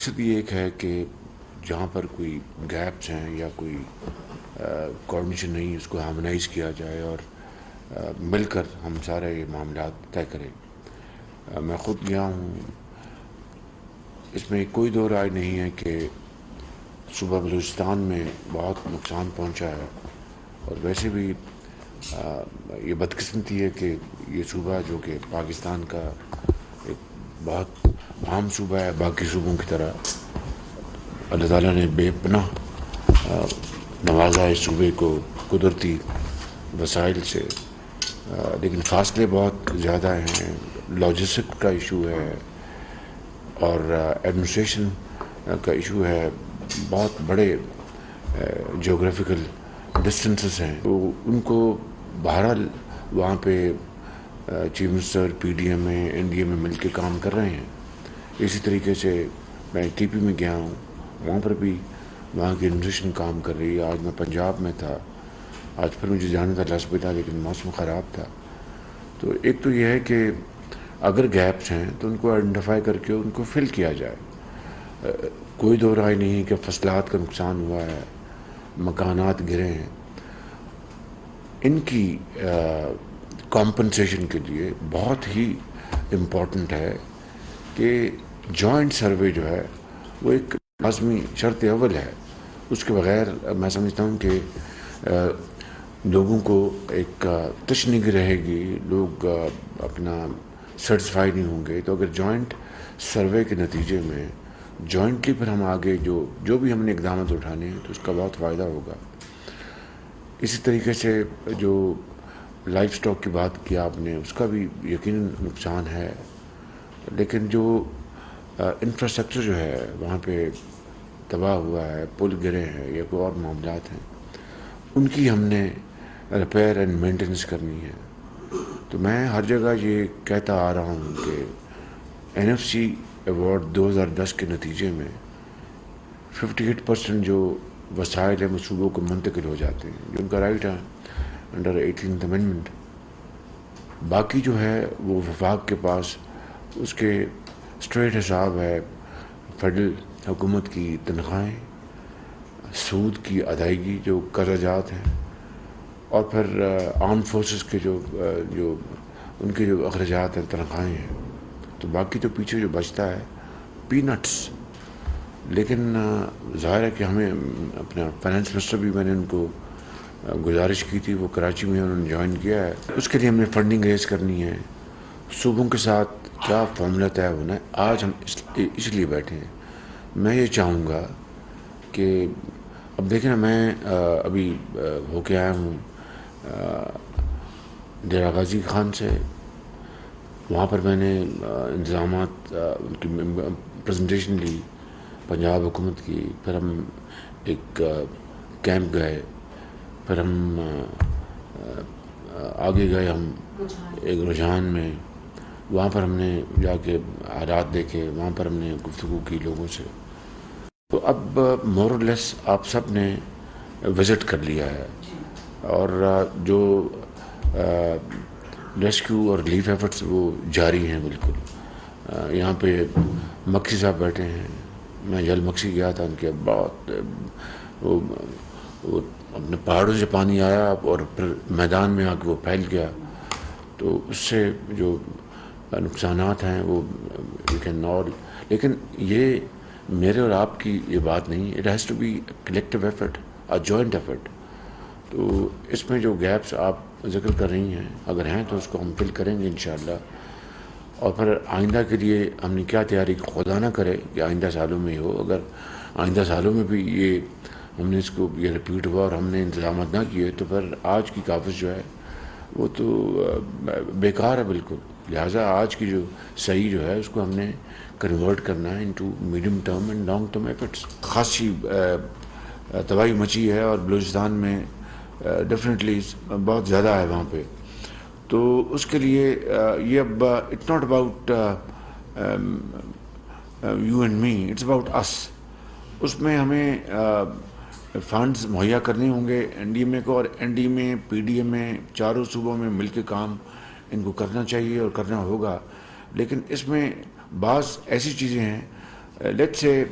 مقصد یہ ایک ہے کہ جہاں پر کوئی گیپس ہیں یا کوئی کوآرڈینیشن نہیں، اس کو ہارمونائز کیا جائے اور مل کر ہم سارے یہ معاملات طے کریں۔ میں خود گیا ہوں، اس میں کوئی دو رائے نہیں ہے کہ صوبہ بلوچستان میں بہت نقصان پہنچا ہے، اور ویسے بھی یہ بدقسمتی ہے کہ یہ صوبہ جو کہ پاکستان کا ایک بہت عام صوبہ ہے، باقی صوبوں کی طرح اللہ تعالیٰ نے بے پناہ نوازا اس صوبے کو قدرتی وسائل سے، لیکن فاصلے بہت زیادہ ہیں، لاجسٹک کا ایشو ہے اور ایڈمنسٹریشن کا ایشو ہے، بہت بڑے جیوگرافیکل ڈسٹنسز ہیں، تو ان کو بہرحال وہاں پہ chief minister P D M میں این ڈی اے میں مل کے کام کر رہے ہیں۔ اسی طریقے سے میں ٹی پی میں گیا ہوں، وہاں پر بھی وہاں کی ایڈمنسٹریشن کام کر رہی ہے۔ آج میں پنجاب میں تھا، آج پھر مجھے جانا تھا لاسپیٹا، لیکن موسم خراب تھا۔ تو ایک تو یہ ہے کہ اگر گیپس ہیں تو ان کو آئیڈینٹیفائی کر کے ان کو فل کیا جائے۔ کوئی دو رائے نہیں ہے کہ فصلات کا نقصان ہوا ہے، مکانات گرے ہیں، ان کی کمپنسیشن کے لیے بہت ہی امپورٹنٹ ہے کہ جوائنٹ سروے جو ہے وہ ایک لازمی شرط اول ہے۔ اس کے بغیر میں سمجھتا ہوں کہ لوگوں کو ایک تشنگی رہے گی، لوگ اپنا سیٹسفائی نہیں ہوں گے۔ تو اگر جوائنٹ سروے کے نتیجے میں جوائنٹلی پھر ہم آگے جو بھی ہم نے اقدامات اٹھانے ہیں تو اس کا بہت فائدہ ہوگا۔ اسی طریقے سے جو لائف سٹاک کی بات کیا آپ نے، اس کا بھی یقیناً نقصان ہے، لیکن جو انفراسٹرکچر جو ہے وہاں پہ تباہ ہوا ہے، پل گرے ہیں یا کوئی اور معاملات ہیں، ان کی ہم نے ریپیئر اینڈ مینٹیننس کرنی ہے۔ تو میں ہر جگہ یہ کہتا آ رہا ہوں کہ این ایف سی ایوارڈ 2010 کے نتیجے میں 58% جو وسائل ہیں وہ صوبوں کو منتقل ہو جاتے ہیں، جو ان کا رائٹ ہے انڈر 18th امینڈمنٹ۔ باقی جو ہے وہ وفاق کے پاس اس کے اسٹریٹ حساب ہے، فیڈرل حکومت کی تنخواہیں، سود کی ادائیگی جو قرضہ جات ہیں، اور پھر آرم فورسز کے جو ان کے جو اخراجات ہیں، تنخواہیں ہیں، تو باقی تو پیچھے جو بچتا ہے پی نٹس۔ لیکن ظاہر ہے کہ ہمیں اپنا فائنانس منسٹر بھی میں نے ان کو گزارش کی تھی، وہ کراچی میں انہوں نے جوائن کیا ہے، اس کے لیے ہم نے فنڈنگ ریز کرنی ہے، صوبوں کے ساتھ کیا فارمولہ طے ہونا ہے۔ آج ہم اس لیے بیٹھے ہیں۔ میں یہ چاہوں گا کہ اب دیکھیں نا، میں ابھی ہو کے آیا ہوں ڈیرہ غازی خان سے، وہاں پر میں نے انتظامات ان کی پریزنٹیشن لی پنجاب حکومت کی، پھر ہم ایک کیمپ گئے، پھر ہم آگے گئے، ہم ایک رجحان میں، وہاں پر ہم نے جا کے حالات دیکھے، وہاں پر ہم نے گفتگو کی لوگوں سے۔ تو اب مور اور لیس آپ سب نے وزٹ کر لیا ہے، اور جو ریسکیو اور ریلیف ایفرٹس وہ جاری ہیں بالکل۔ یہاں پہ مکسی صاحب بیٹھے ہیں، میں جل مکسی گیا تھا، ان کے بہت وہ اپنے پہاڑوں سے پانی آیا اور پھر میدان میں آ کے وہ پھیل گیا، تو اس سے جو نقصانات ہیں وہ یو کین آل، لیکن یہ میرے اور آپ کی یہ بات نہیں، it has to be collective effort, joint effort. تو اس میں جو گیپس آپ ذکر کر رہی ہیں اگر ہیں تو اس کو ہم فل کریں گے انشاءاللہ، اور پھر آئندہ کے لیے ہم نے کیا تیاری، خدا نہ کرے کہ آئندہ سالوں میں ہی ہو، اگر آئندہ سالوں میں بھی یہ ہم نے اس کو یہ رپیٹ ہوا اور ہم نے انتظامات نہ کیے تو پھر آج کی کاوش جو ہے وہ تو بیکار ہے بالکل۔ لہٰذا آج کی جو صحیح جو ہے اس کو ہم نے کنورٹ کرنا ہے into medium term and long term efforts. خاصی تباہی مچی ہے، اور بلوچستان میں ڈیفینیٹلی بہت زیادہ ہے وہاں پہ، تو اس کے لیے یہ اب it's not about you and me, it's about us. اس میں ہمیں فنڈز مہیا کرنے ہوں گے این ڈی ایم اے کو، اور این ڈی ایم اے، پی ڈی ایم اے، چاروں صوبوں میں مل کے کام ان کو کرنا چاہیے اور کرنا ہوگا۔ لیکن اس میں بعض ایسی چیزیں ہیں لیٹ سے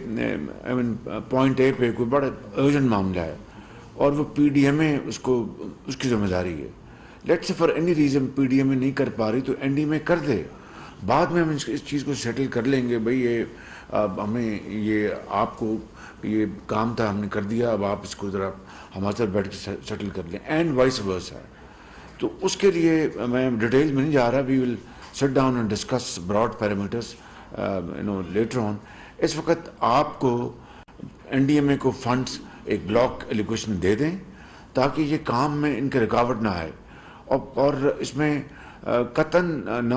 پوائنٹ اے پہ کوئی بڑا ارجنٹ معاملہ ہے اور وہ پی ڈی ایم اے اس کی ذمہ داری ہے. Let's say for any reason P D M A نہیں کر پا رہی تو این ڈی ایم اے کر دے, بعد میں ہم اس چیز کو سیٹل کر لیں گے. بھائی یہ ہمیں یہ آپ کو یہ کام تھا ہم نے کر دیا, اب آپ اس کو ذرا ہمارے ساتھ بیٹھ کے سیٹل کر لیں, اینڈ وائس ورسا. تو اس کے لیے میں ڈیٹیل میں نہیں جا رہا, we will sit down and discuss broad parameters later on. اس وقت آپ کو این ڈی ایم اے کو فنڈس ایک بلاک ایلوکیشن دے دیں تاکہ یہ کام میں ان کے رکاوٹ نہ آئے, اور اس میں قطعاً نہ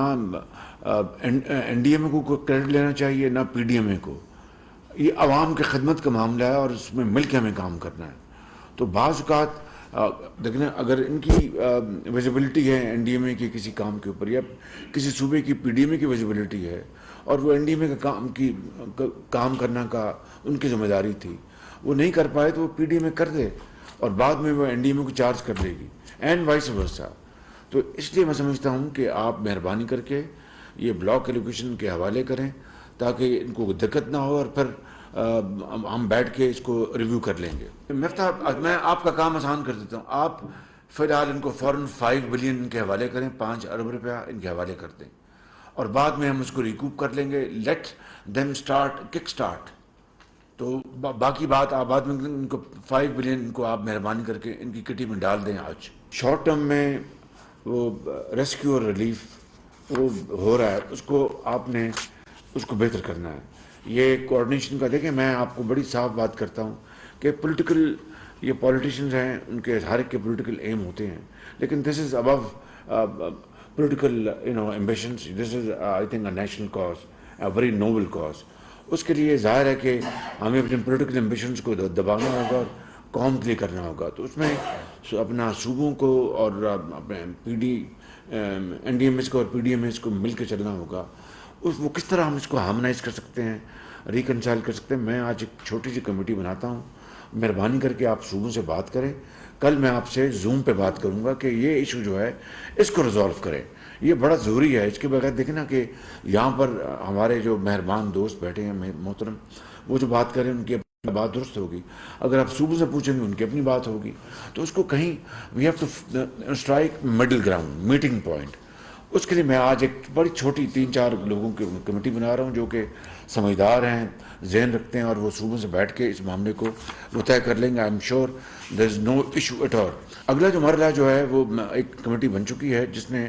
این ڈی ایم اے کو کریڈٹ لینا چاہیے نہ پی ڈی ایم اے کو. یہ عوام کی خدمت کا معاملہ ہے اور اس میں مل کے ہمیں کام کرنا ہے. تو بعض اوقات دیکھیں اگر ان کی ویزیبلٹی ہے این ڈی ایم اے کی کسی کام کے اوپر, یا کسی صوبے کی پی ڈی ایم اے کی ویزیبلٹی ہے اور وہ این ڈی ایم اے کا کام کرنا کا ان کی ذمہ داری تھی, وہ نہیں کر پائے تو وہ پی ڈی ایم اے کر دے اور بعد میں وہ این ڈی ایم اے کو چارج کر لے گی, اینڈ وائس ورسا. تو اس لیے میں سمجھتا ہوں کہ آپ مہربانی کر کے یہ بلاک ایلوکیشن کے حوالے کریں تاکہ ان کو دقت نہ ہو, اور پھر ہم بیٹھ کے اس کو ریویو کر لیں گے. میں آپ کا کام آسان کر دیتا ہوں, آپ فی الحال ان کو فوراً 5 بلین ان کے حوالے کریں, 5 ارب روپیہ ان کے حوالے کر دیں, اور بعد میں ہم اس کو ریکوپ کر لیں گے. Let them kick start. تو باقی بات آپ بعد میں ان کو 5 بلین ان کو آپ مہربانی کر کے ان کی کٹی میں ڈال دیں. آج شارٹ ٹرم میں وہ ریسکیو اور ریلیف وہ ہو رہا ہے, اس کو آپ نے اس کو بہتر کرنا ہے. یہ کوآرڈینیشن کا دیکھیں, میں آپ کو بڑی صاف بات کرتا ہوں کہ پولیٹیکل یہ پولیٹیشینز ہیں, ان کے ہر ایک کے پولیٹیکل ایم ہوتے ہیں, لیکن this is above political ambitions. This is I think a national cause, a very noble cause. اس کے لیے ظاہر ہے کہ ہمیں اپنے پولیٹیکل ایمبیشنز کو دبانا ہوگا اور قوم کے لیے کرنا ہوگا. تو اس میں اپنا صوبوں کو اور اپنے P D N D M S کو اور پی ڈی ایم ایس کو مل کے چلنا ہوگا. وہ کس طرح ہم اس کو ہارمونائز کر سکتے ہیں, ریکنسائل کر سکتے ہیں. میں آج ایک چھوٹی سی کمیٹی بناتا ہوں, مہربانی کر کے آپ صوبوں سے بات کریں. کل میں آپ سے زوم پہ بات کروں گا کہ یہ ایشو جو ہے اس کو ریزالو کریں. یہ بڑا ضروری ہے. اس کے بغیر دیکھیں نا کہ یہاں پر ہمارے جو مہربان دوست بیٹھے ہیں محترم, وہ جو بات کریں ان کی بات درست ہوگی. اگر آپ صوبوں سے پوچھیں گے ان کی اپنی بات ہوگی. تو اس کو کہیں we have to strike middle ground, meeting point. اس کے لیے میں آج ایک بڑی چھوٹی 3-4 لوگوں کی کمیٹی بنا رہا ہوں جو کہ سمجھدار ہیں, ذہن رکھتے ہیں, اور وہ صوبوں سے بیٹھ کے اس معاملے کو وہ طے کر لیں گے. I'm sure there is no issue at all. اگلا جو مرحلہ جو ہے وہ ایک کمیٹی بن چکی ہے جس نے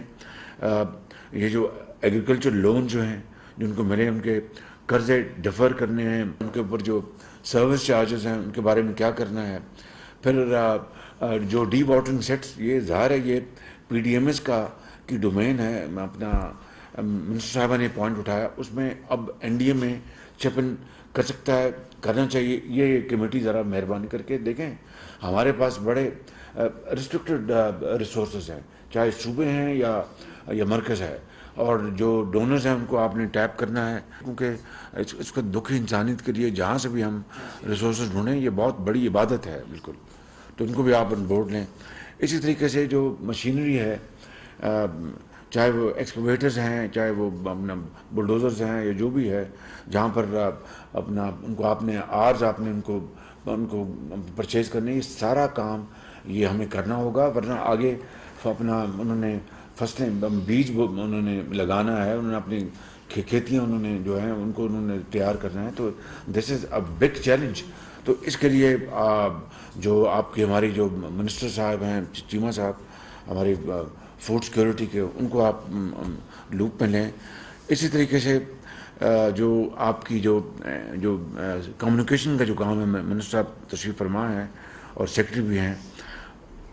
یہ جو ایگریکلچر لون جو ہیں جو ان کو ملے, ان کے قرضے ڈیفر کرنے ہیں, ان کے اوپر جو سروس چارجز ہیں ان کے بارے میں کیا کرنا ہے. پھر جو ڈی واٹرنگ سیٹس, یہ ظاہر ہے یہ پی ڈی ایم ایس کی ڈومین ہے. میں اپنا منسٹر صاحبہ نے پوائنٹ اٹھایا, اس میں اب این ڈی ایم اے چپ ان کر سکتا ہے, کرنا چاہیے. یہ کمیٹی ذرا مہربانی کر کے دیکھیں, ہمارے پاس بڑے ریسٹرکٹڈ ریسورسز ہیں, چاہے صوبے ہیں یا مرکز ہے, اور جو ڈونرز ہیں ان کو آپ نے ٹیپ کرنا ہے, کیونکہ اس کا دکھ انسانیت کے لیے جہاں سے بھی ہم ریسورسز ڈھونڈیں یہ بہت بڑی عبادت ہے بالکل. تو ان کو بھی آپ آن بورڈ لیں. اسی طریقے سے جو مشینری ہے, چاہے وہ ایکسکیویٹرز ہیں, چاہے وہ اپنا بلڈوزرز ہیں, یا جو بھی ہے, جہاں پر اپنا ان کو آپ نے آرز آپ نے ان کو پرچیز کرنے, یہ سارا کام یہ ہمیں کرنا ہوگا. ورنہ آگے اپنا انہوں نے فصلیں بیج انہوں نے لگانا ہے, انہوں نے اپنی کھیتیاں انہوں نے جو ہیں ان کو انہوں نے تیار کرنا ہے. تو دس از اے بگ چیلنج. تو اس کے لیے جو آپ کی ہماری جو منسٹر صاحب ہیں, چیمہ صاحب ہماری فوڈ سیکورٹی کے, ان کو آپ لوپ میں لیں. اسی طریقے سے جو آپ کی جو کمیونیکیشن کا جو کام ہے, منسٹر صاحب تشریف فرما ہیں اور سیکرٹری بھی ہیں,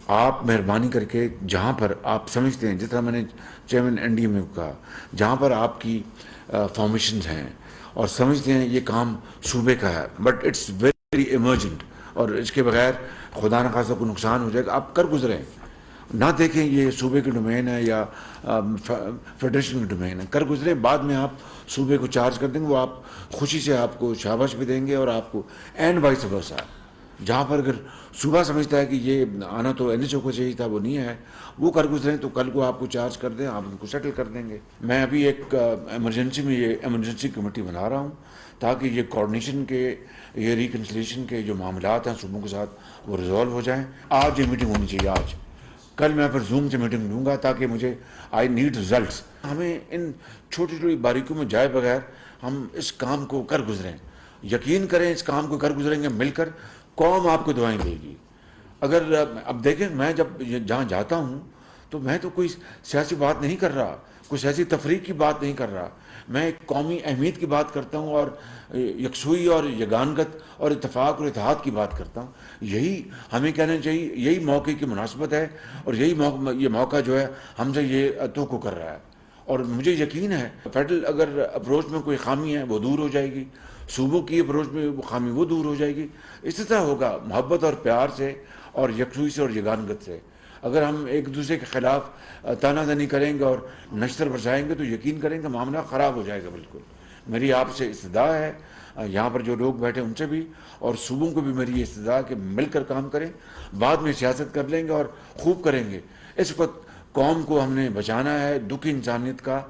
آپ مہربانی کر کے جہاں پر آپ سمجھتے ہیں, جس طرح میں نے چیئرمین این ڈی ایم اے کو کہا, جہاں پر آپ کی فارمیشنز ہیں اور سمجھتے ہیں یہ کام صوبے کا ہے بٹ اٹس ویری ایمرجنٹ اور اس کے بغیر خدا نخواستہ کو نقصان ہو جائے گا, آپ کر گزریں. نہ دیکھیں یہ صوبے کی ڈومین ہے یا فیڈریشن کی ڈومین ہے, کر گزریں. بعد میں آپ صوبے کو چارج کر دیں گے, وہ آپ خوشی سے آپ کو شاباش بھی دیں گے, اور آپ کو اینڈ وائس ورسا. جہاں پر اگر صوبہ سمجھتا ہے کہ یہ آنا تو این ایچ او کو چاہیے تھا, وہ نہیں ہے, وہ کر گزریں, تو کل کو آپ کو چارج کر دیں, آپ ان کو سیٹل کر دیں گے. میں ابھی ایک ایمرجنسی کمیٹی بنا رہا ہوں تاکہ یہ کوآرڈینیشن کے یہ ریکنسلیشن کے جو معاملات ہیں صوبوں کے ساتھ وہ ریزالو ہو جائیں. آج یہ میٹنگ ہونی چاہیے. آج کل میں پھر زوم سے میٹنگ لوں گا تاکہ مجھے آئی نیڈ ریزلٹس. ہمیں ان چھوٹی چھوٹی باریکیوں میں جائے بغیر ہم اس کام کو کر گزریں. یقین کریں اس کام کو کر گزریں گے مل کر قوم آپ کو دعائیں دے گی. اگر اب دیکھیں میں جب جہاں جاتا ہوں تو میں تو کوئی سیاسی بات نہیں کر رہا, کوئی سیاسی تفریق کی بات نہیں کر رہا. میں ایک قومی اہمیت کی بات کرتا ہوں اور یکسوئی اور یگانگت اور اتفاق اور اتحاد کی بات کرتا ہوں. یہی ہمیں کہنا چاہیے, یہی موقع کی مناسبت ہے اور یہی یہ موقع جو ہے ہم سے یہ توقع کر رہا ہے. اور مجھے یقین ہے فیڈرل اگر اپروچ میں کوئی خامی ہے وہ دور ہو جائے گی, صوبوں کی اپروچ میں خامی وہ دور ہو جائے گی. اس طرح ہوگا محبت اور پیار سے اور یکسوئی سے اور یگانگت سے. اگر ہم ایک دوسرے کے خلاف تانا دنی کریں گے اور نشتر برسائیں گے تو یقین کریں گے معاملہ خراب ہو جائے گا. بالکل میری آپ سے استدعا ہے, یہاں پر جو لوگ بیٹھے ان سے بھی اور صوبوں کو بھی میری یہ استدعا کہ مل کر کام کریں. بعد میں سیاست کر لیں گے اور خوب کریں گے. اس وقت قوم کو ہم نے بچانا ہے دکھ انسانیت کا.